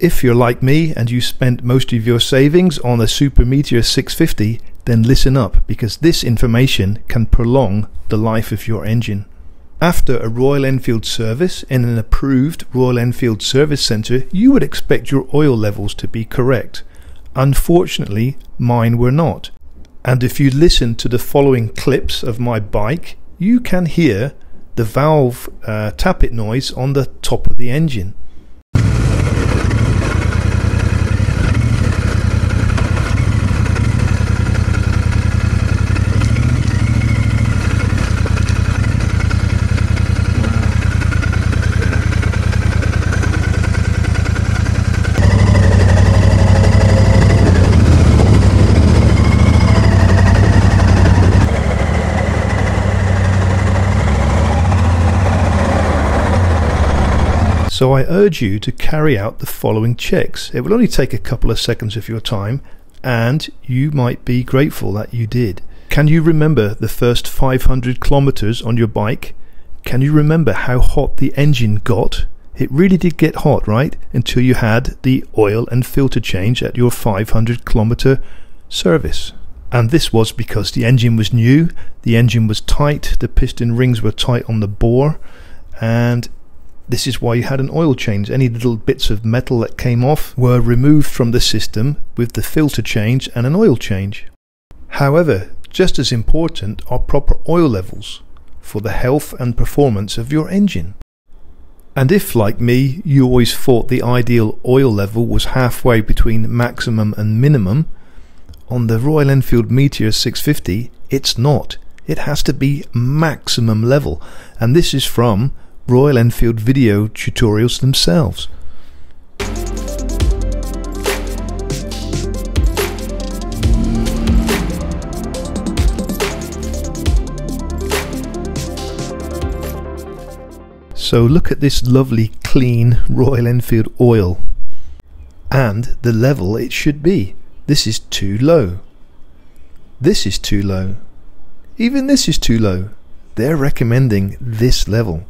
If you're like me and you spent most of your savings on a Super Meteor 650, then listen up, because this information can prolong the life of your engine. After a Royal Enfield service in an approved Royal Enfield service centre, you would expect your oil levels to be correct. Unfortunately, mine were not. And if you listen to the following clips of my bike, you can hear the valve tappet noise on the top of the engine. So I urge you to carry out the following checks. It will only take a couple of seconds of your time, and you might be grateful that you did. Can you remember the first 500 kilometers on your bike? Can you remember how hot the engine got? It really did get hot, right? Until you had the oil and filter change at your 500 kilometer service. And this was because the engine was new, the engine was tight, the piston rings were tight on the bore, and this is why you had an oil change. Any little bits of metal that came off were removed from the system with the filter change and an oil change. However, just as important are proper oil levels for the health and performance of your engine. And if, like me, you always thought the ideal oil level was halfway between maximum and minimum, on the Royal Enfield Meteor 650 it's not. It has to be maximum level, and this is from Royal Enfield video tutorials themselves. So look at this lovely clean Royal Enfield oil and the level it should be. This is too low. This is too low. Even this is too low. They're recommending this level.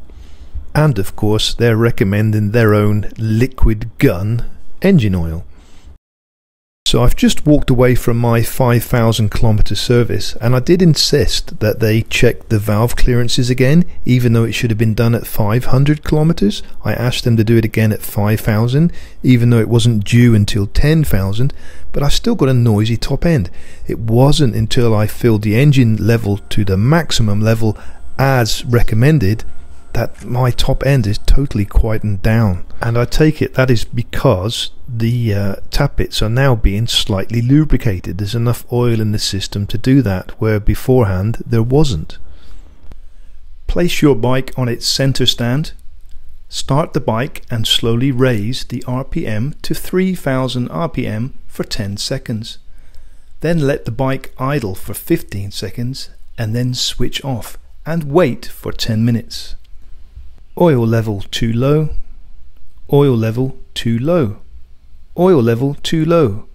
And of course they're recommending their own liquid gun engine oil. So I've just walked away from my 5,000 kilometer service, and I did insist that they check the valve clearances again, even though it should have been done at 500 kilometers. I asked them to do it again at 5,000, even though it wasn't due until 10,000, but I still got a noisy top end. It wasn't until I filled the engine level to the maximum level as recommended that my top end is totally quietened down. And I take it that is because the tappets are now being slightly lubricated. There's enough oil in the system to do that, where beforehand there wasn't. Place your bike on its center stand, start the bike and slowly raise the RPM to 3000 RPM for 10 seconds. Then let the bike idle for 15 seconds and then switch off and wait for 10 minutes. Oil level too low, oil level too low, oil level too low.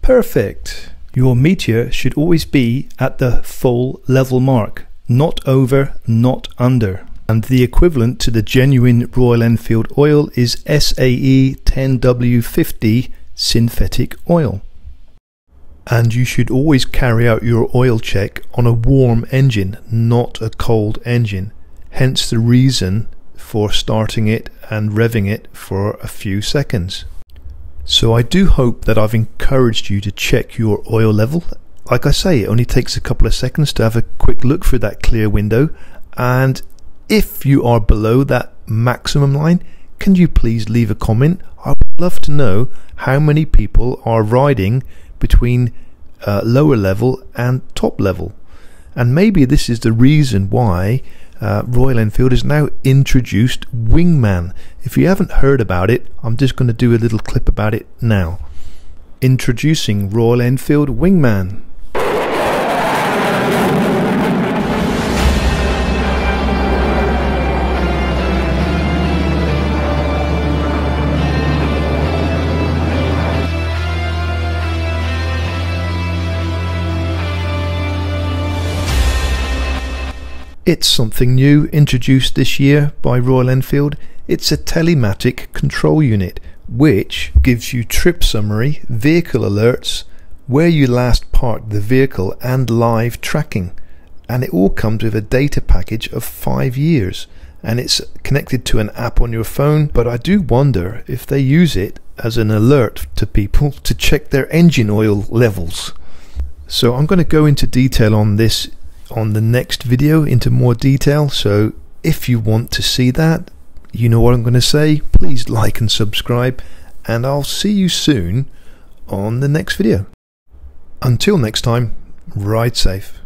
Perfect! Your Meteor should always be at the full level mark, not over, not under. And the equivalent to the genuine Royal Enfield oil is SAE 10W50 synthetic oil. And you should always carry out your oil check on a warm engine, not a cold engine. Hence the reason for starting it and revving it for a few seconds. So I do hope that I've encouraged you to check your oil level. Like I say, it only takes a couple of seconds to have a quick look through that clear window, and if you are below that maximum line, can you please leave a comment? I would love to know how many people are riding between lower level and top level. And maybe this is the reason why Royal Enfield has now introduced Wingman. If you haven't heard about it, I'm just going to do a little clip about it now. Introducing Royal Enfield Wingman. It's something new introduced this year by Royal Enfield. It's a telematic control unit which gives you trip summary, vehicle alerts, where you last parked the vehicle, and live tracking. And it all comes with a data package of 5 years, and it's connected to an app on your phone. But I do wonder if they use it as an alert to people to check their engine oil levels. So I'm going to go into detail on this on the next video, into more detail. So if you want to see that, you know what I'm going to say. Please like and subscribe, and I'll see you soon on the next video. Until next time, ride safe.